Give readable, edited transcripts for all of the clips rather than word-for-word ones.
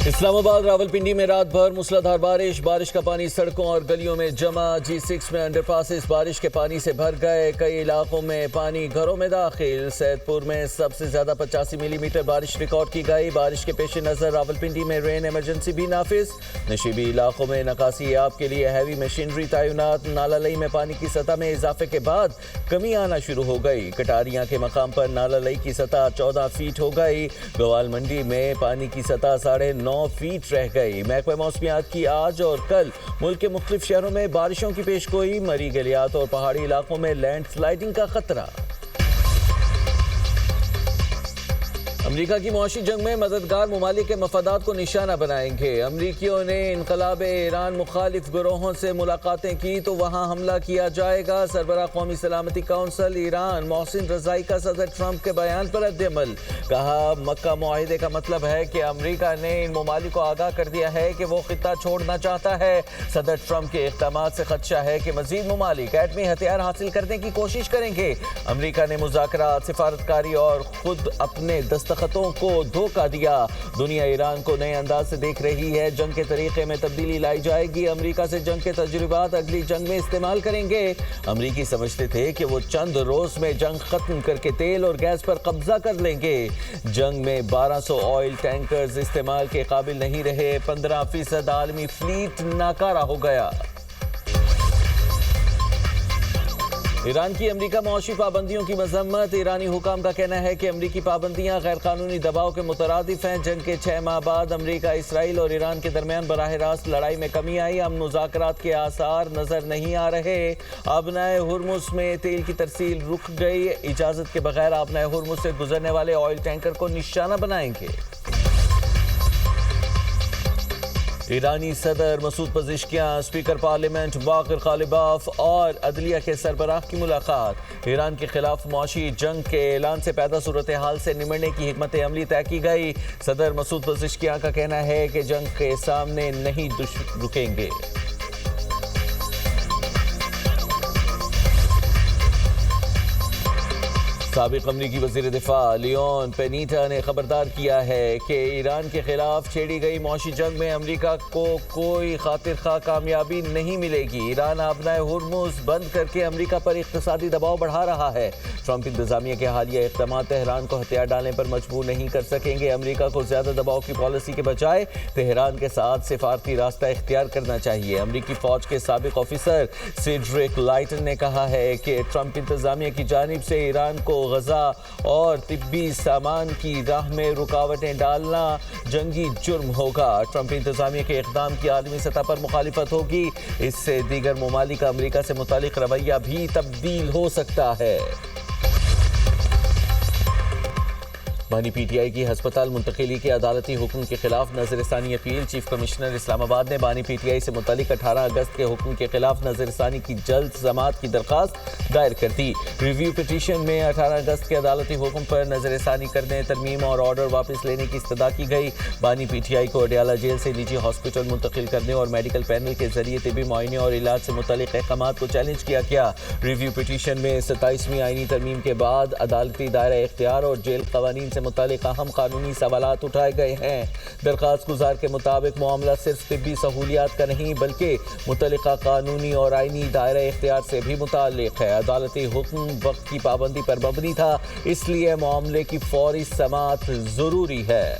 اسلام آباد راولپنڈی میں رات بھر موسلادھار بارش کا پانی سڑکوں اور گلیوں میں جمع. G6 میں انڈر پاسز بارش کے پانی سے بھر گئے. کئی علاقوں میں پانی گھروں میں داخل. سید پور میں سب سے زیادہ 85 ملی میٹر بارش ریکارڈ کی گئی. بارش کے پیش نظر راولپنڈی میں رین ایمرجنسی بھی نافذ. نشیبی علاقوں میں نکاسی آب کے لیے ہیوی مشینری تعینات. نالہ لئی میں پانی کی سطح میں اضافے کے بعد کمی آنا شروع ہو گئی. کٹاریاں کے مقام پر نالہ لئی کی سطح 14 فیٹ ہو گئی. گوال منڈی میں پانی کی سطح 9.5 فیٹ رہ گئی. محکمہ موسمیات کی آج اور کل ملک کے مختلف شہروں میں بارشوں کی پیشگوئی. مری گلیات اور پہاڑی علاقوں میں لینڈ سلائیڈنگ کا خطرہ. امریکہ کی معاشی جنگ میں مددگار ممالک کے مفادات کو نشانہ بنائیں گے. امریکیوں نے انقلاب ایران مخالف گروہوں سے ملاقاتیں کی تو وہاں حملہ کیا جائے گا. سربراہ قومی سلامتی کونسل ایران محسن رضائی کا صدر ٹرمپ کے بیان پر رد عمل. کہا مکہ معاہدے کا مطلب ہے کہ امریکہ نے ان ممالک کو آگاہ کر دیا ہے کہ وہ خطہ چھوڑنا چاہتا ہے. صدر ٹرمپ کے اقدامات سے خدشہ ہے کہ مزید ممالک ایٹمی ہتھیار حاصل کرنے کی کوشش کریں گے. امریکہ نے مذاکرات، سفارتکاری اور خود اپنے دستخطوں کو دھوکہ دیا. دنیا ایران کو نئے انداز سے دیکھ رہی ہے. جنگ کے طریقے میں تبدیلی لائی جائے گی. امریکہ سے جنگ کے تجربات اگلی جنگ میں استعمال کریں گے. امریکی سمجھتے تھے کہ وہ چند روز میں جنگ ختم کر کے تیل اور گیس پر قبضہ کر لیں گے. جنگ میں 1200 آئل ٹینکرز استعمال کے قابل نہیں رہے. 15% عالمی فلیٹ ناکارہ ہو گیا. ایران کی امریکہ معاشی پابندیوں کی مذمت. ایرانی حکام کا کہنا ہے کہ امریکی پابندیاں غیر قانونی دباؤ کے مترادف ہیں. جنگ کے 6 ماہ بعد امریکہ، اسرائیل اور ایران کے درمیان براہ راست لڑائی میں کمی آئی. ہم مذاکرات کے آثار نظر نہیں آ رہے. آبنائے ہرمز میں تیل کی ترسیل رک گئی. اجازت کے بغیر آبنائے ہرمز سے گزرنے والے آئل ٹینکر کو نشانہ بنائیں گے. ایرانی صدر Masoud Pezeshkian, speaker parliament Baqer Ghalibaf اور عدلیہ کے سربراہ کی ملاقات. ایران کے خلاف معاشی جنگ کے اعلان سے پیدا صورتحال سے نمٹنے کی حکمت عملی طے کی گئی. صدر مسعود پزشکیان کا کہنا ہے کہ جنگ کے سامنے نہیں رکیں گے. سابق امریکی وزیر دفاع لیون پینیٹا نے خبردار کیا ہے کہ ایران کے خلاف چھیڑی گئی معاشی جنگ میں امریکہ کو کوئی خاطر خواہ کامیابی نہیں ملے گی. ایران آبنائے ہرمز بند کر کے امریکہ پر اقتصادی دباؤ بڑھا رہا ہے. ٹرمپ انتظامیہ کے حالیہ اقدامات تہران کو ہتھیار ڈالنے پر مجبور نہیں کر سکیں گے. امریکہ کو زیادہ دباؤ کی پالیسی کے بجائے تہران کے ساتھ سفارتی راستہ اختیار کرنا چاہیے. امریکی فوج کے سابق آفیسر سیڈرک لائٹن نے کہا ہے کہ ٹرمپ انتظامیہ کی جانب سے ایران کو غذا اور طبی سامان کی راہ میں رکاوٹیں ڈالنا جنگی جرم ہوگا. ٹرمپ انتظامیہ کے اقدام کی عالمی سطح پر مخالفت ہوگی. اس سے دیگر ممالک کا امریکہ سے متعلق رویہ بھی تبدیل ہو سکتا ہے. بانی پی ٹی آئی کی ہسپتال منتقلی کے عدالتی حکم کے خلاف نظر ثانی اپیل. چیف کمشنر اسلام آباد نے بانی پی ٹی آئی سے متعلق 18 اگست کے حکم کے خلاف نظر ثانی کی جلد سماعت کی درخواست دائر کر دی. ریویو پٹیشن میں 18 اگست کے عدالتی حکم پر نظر ثانی کرنے، ترمیم اور آرڈر واپس لینے کی استدعا کی گئی. بانی پی ٹی آئی کو اڈیالہ جیل سے نجی ہاسپٹل منتقل کرنے اور میڈیکل پینل کے ذریعے طبی معائنے اور علاج سے متعلق احکامات کو چیلنج کیا گیا. ریویو پٹیشن میں 27ویں آئینی ترمیم کے بعد عدالتی دائرہ اختیار اور جیل قوانین سے متعلق اہم قانونی سوالات اٹھائے گئے ہیں. درخواست گزار کے مطابق معاملہ صرف طبی سہولیات کا نہیں بلکہ متعلقہ قانونی اور آئینی دائرہ اختیار سے بھی متعلق ہے. عدالتی حکم وقت کی پابندی پر مبنی تھا، اس لیے معاملے کی فوری سماعت ضروری ہے.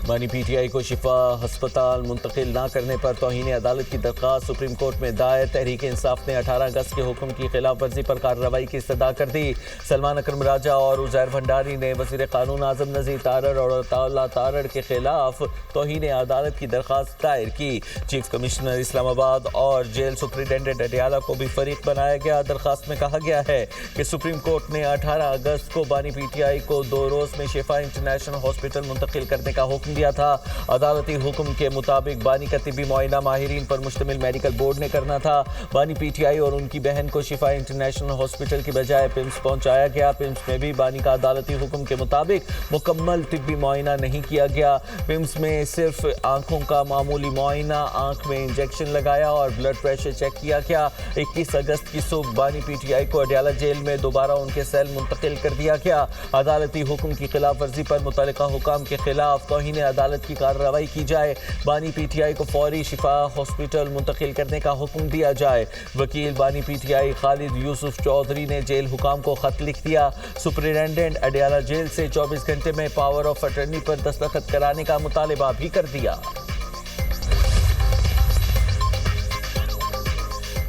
بانی پی ٹی آئی کو شفا ہسپتال منتقل نہ کرنے پر توہین عدالت کی درخواست سپریم کورٹ میں دائر. تحریک انصاف نے 18 اگست کے حکم کی خلاف ورزی پر کارروائی کی استدعا کر دی. سلمان اکرم راجہ اور عزیر بھنڈاری نے وزیر قانون اعظم نذیر تارڑ اور اطاعہ تارڑ کے خلاف توہین عدالت کی درخواست دائر کی. چیف کمشنر اسلام آباد اور جیل سپرنٹینڈنٹ اڈیالہ کو بھی فریق بنایا گیا. درخواست میں کہا گیا ہے کہ سپریم کورٹ نے 18 اگست کو بانی پی ٹی آئی کو 2 روز میں شفا انٹرنیشنل ہاسپٹل منتقل کرنے کا حکم دیا تھا۔ عدالتی حکم کے مطابق بانی کا طبی معائنہ ماہرین پر مشتمل میڈیکل بورڈ نے کرنا تھا۔ بانی پی ٹی آئی اور ان کی بہن کو شفا انٹرنیشنل ہاسپٹل کی بجائے پمس پہنچایا گیا۔ پمس میں بھی بانی کا عدالتی حکم کے مطابق مکمل طبی معائنہ نہیں کیا گیا۔ پمس میں صرف آنکھوں کا معمولی معائنہ، آنکھ میں انجیکشن لگایا اور بلڈ پریشر چیک کیا گیا۔ 21 اگست کی صبح بانی پی ٹی آئی کو اڈیالہ جیل میں دوبارہ ان کے سیل منتقل کر دیا گیا۔ عدالتی حکم کی خلاف ورزی پر متعلقہ حکام کے خلاف توہین عدالت کی کارروائی کی جائے۔ بانی پی ٹی آئی کو فوری شفا ہاسپٹل منتقل کرنے کا حکم دیا جائے۔ وکیل بانی پی ٹی آئی خالد یوسف چودھری نے جیل حکام کو خط لکھ دیا۔ سپرنٹینڈنٹ اڈیالہ جیل سے 24 گھنٹے میں پاور آف اٹرنی پر دستخط کرانے کا مطالبہ بھی کر دیا۔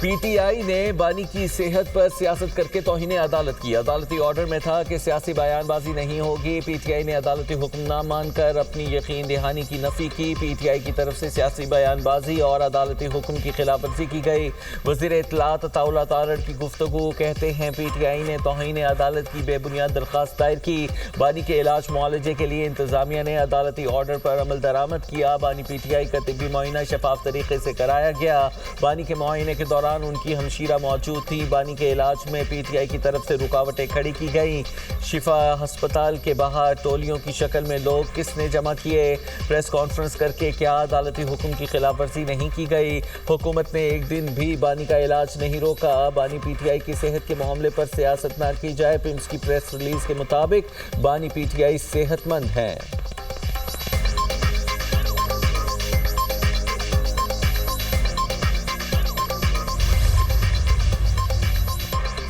پی ٹی آئی نے بانی کی صحت پر سیاست کر کے توہین عدالت کی۔ عدالتی آرڈر میں تھا کہ سیاسی بیان بازی نہیں ہوگی۔ پی ٹی آئی نے عدالتی حکم نہ مان کر اپنی یقین دہانی کی نفی کی۔ پی ٹی آئی کی طرف سے سیاسی بیان بازی اور عدالتی حکم کی خلاف ورزی کی گئی۔ وزیر اطلاعات عطاءاللہ تارڑ کی گفتگو کہتے ہیں پی ٹی آئی نے توہین عدالت کی بے بنیاد درخواست دائر کی۔ بانی کے علاج معالجے کے لیے انتظامیہ نے عدالتی آرڈر پر عمل درآمد کیا۔ بانی پی ٹی آئی کا طبی معائنہ شفاف طریقے سے کرایا گیا۔ بانی کے معائنے کے دوران ان کی ہمشیرہ موجود تھی۔ بانی کے علاج میں پی ٹی آئی کی طرف سے رکاوٹیں کھڑی کی گئیں۔ شفا ہسپتال کے باہر ٹولیوں کی شکل میں لوگ کس نے جمع کیے؟ پریس کانفرنس کر کے کیا عدالتی حکم کی خلاف ورزی نہیں کی گئی؟ حکومت نے ایک دن بھی بانی کا علاج نہیں روکا۔ بانی پی ٹی آئی کی صحت کے معاملے پر سیاست نہ کی جائے۔ پمس کی پریس ریلیز کے مطابق بانی پی ٹی آئی صحت مند ہیں۔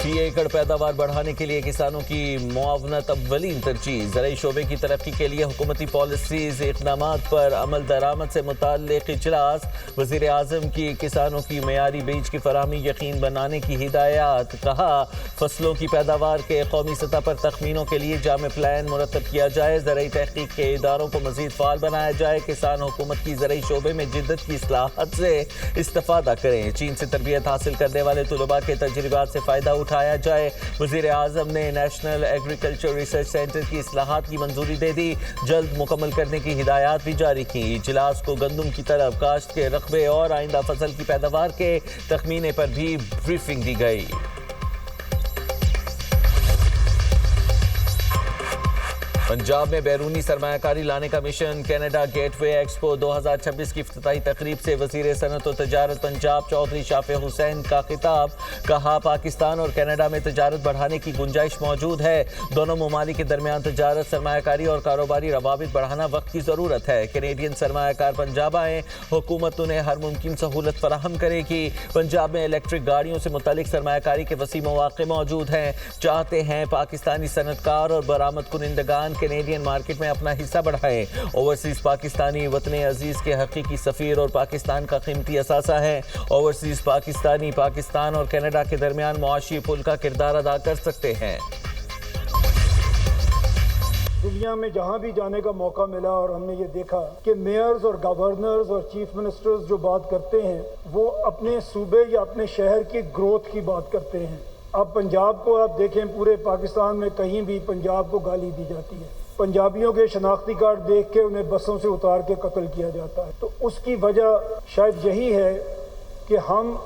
فی ایکڑ پیداوار بڑھانے کے لیے کسانوں کی معاونت اولین ترجیح۔ زرعی شعبے کی ترقی کے لیے حکومتی پالیسیز اقدامات پر عمل درآمد سے متعلق اجلاس۔ وزیر اعظم کی کسانوں کی معیاری بیج کی فراہمی یقین بنانے کی ہدایات۔ کہا فصلوں کی پیداوار کے قومی سطح پر تخمینوں کے لیے جامع پلان مرتب کیا جائے۔ زرعی تحقیق کے اداروں کو مزید فعال بنایا جائے۔ کسان حکومت کی زرعی شعبے میں جدت کی اصلاحات سے استفادہ کریں۔ چین سے تربیت حاصل کرنے والے طلباء کے تجربات سے فائدہ اٹھایا جائے۔ وزیر اعظم نے نیشنل ایگریکلچر ریسرچ سینٹر کی اصلاحات کی منظوری دے دی۔ جلد مکمل کرنے کی ہدایات بھی جاری کی۔ اجلاس کو گندم کی طرف کاشت کے رقبے اور آئندہ فصل کی پیداوار کے تخمینے پر بھی بریفنگ دی گئی۔ پنجاب میں بیرونی سرمایہ کاری لانے کا مشن۔ کینیڈا گیٹ وے ایکسپو 2026 کی افتتاحی تقریب سے وزیر صنعت و تجارت پنجاب چودھری شافع حسین کا خطاب۔ کہا پاکستان اور کینیڈا میں تجارت بڑھانے کی گنجائش موجود ہے۔ دونوں ممالک کے درمیان تجارت، سرمایہ کاری اور کاروباری روابط بڑھانا وقت کی ضرورت ہے۔ کینیڈین سرمایہ کار پنجاب آئیں، حکومت انہیں ہر ممکن سہولت فراہم کرے گی۔ پنجاب میں الیکٹرک گاڑیوں سے متعلق سرمایہ کاری کے وسیع مواقع موجود ہیں۔ چاہتے ہیں پاکستانی صنعت کار اور برآمد کنندگان کینیڈین مارکیٹ میں اپنا حصہ بڑھائیں۔ اوورسیز پاکستانی وطن عزیز کے حقیقی سفیر اور پاکستان کا قیمتی اثاثہ ہیں۔ اوورسیز پاکستانی پاکستان اور کینیڈا کے درمیان معاشی پل کا کردار ادا کر سکتے ہیں۔ دنیا میں جہاں بھی جانے کا موقع ملا اور ہم نے یہ دیکھا کہ میئرز اور گورنرز اور چیف منسٹرز جو بات کرتے ہیں وہ اپنے صوبے یا اپنے شہر کی گروتھ کی بات کرتے ہیں۔ اب پنجاب کو آپ دیکھیں، پورے پاکستان میں کہیں بھی پنجاب کو گالی دی جاتی ہے۔ پنجابیوں کے شناختی کارڈ دیکھ کے انہیں بسوں سے اتار کے قتل کیا جاتا ہے۔ تو اس کی وجہ شاید یہی ہے کہ ہم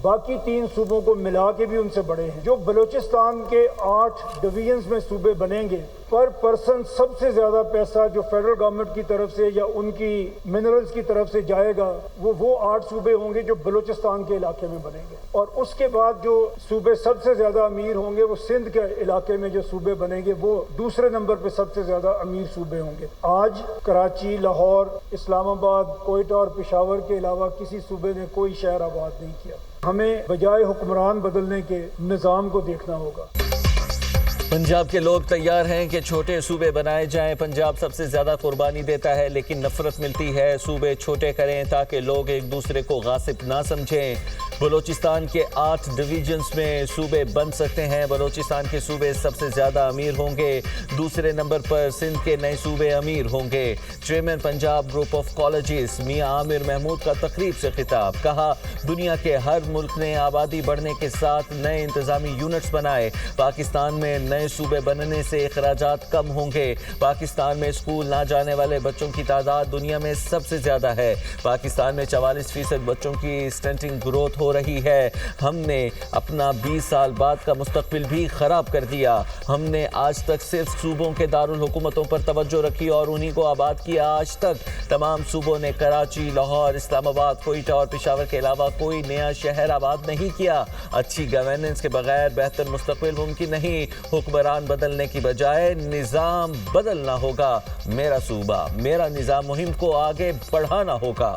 باقی 3 صوبوں کو ملا کے بھی ان سے بڑے ہیں۔ جو بلوچستان کے 8 ڈویژنز میں صوبے بنیں گے، پر پرسن سب سے زیادہ پیسہ جو فیڈرل گورنمنٹ کی طرف سے یا ان کی منرلز کی طرف سے جائے گا وہ 8 صوبے ہوں گے جو بلوچستان کے علاقے میں بنیں گے۔ اور اس کے بعد جو صوبے سب سے زیادہ امیر ہوں گے وہ سندھ کے علاقے میں جو صوبے بنیں گے وہ دوسرے نمبر پہ سب سے زیادہ امیر صوبے ہوں گے۔ آج کراچی، لاہور، اسلام آباد، کوئٹہ اور پشاور کے علاوہ کسی صوبے نے کوئی شہر آباد نہیں کیا۔ ہمیں بجائے حکمران بدلنے کے نظام کو دیکھنا ہوگا۔ پنجاب کے لوگ تیار ہیں کہ چھوٹے صوبے بنائے جائیں۔ پنجاب سب سے زیادہ قربانی دیتا ہے لیکن نفرت ملتی ہے۔ صوبے چھوٹے کریں تاکہ لوگ ایک دوسرے کو غاصب نہ سمجھیں۔ بلوچستان کے 8 ڈویژنز میں صوبے بن سکتے ہیں. بلوچستان کے صوبے سب سے زیادہ امیر ہوں گے. دوسرے نمبر پر سندھ کے نئے صوبے امیر ہوں گے. Chairman Punjab group of colleges میاں عامر محمود کا تقریب سے خطاب. کہا دنیا کے ہر ملک نے آبادی بڑھنے کے ساتھ نئے انتظامی یونٹس بنائے. پاکستان میں نئے صوبے بننے سے اخراجات کم ہوں گے. پاکستان میں اسکول نہ جانے والے بچوں کی تعداد دنیا میں سب سے زیادہ ہے. پاکستان میں 44% بچوں کی اسٹنٹنگ گروتھ ہو رہی ہے. ہم نے اپنا 20 سال بعد کا مستقبل بھی خراب کر دیا. ہم نے آج تک صرف صوبوں کے دارالحکومتوں پر توجہ رکھی اور انہی کو آباد کیا. آج تک تمام صوبوں نے کراچی، لاہور، اسلام آباد، کوئٹہ اور پشاور کے علاوہ کوئی نیا شہر آباد نہیں کیا. اچھی گورننس کے بغیر بہتر مستقبل ممکن نہیں. حکمران بدلنے کی بجائے نظام بدلنا ہوگا. میرا صوبہ میرا نظام مہم کو آگے بڑھانا ہوگا.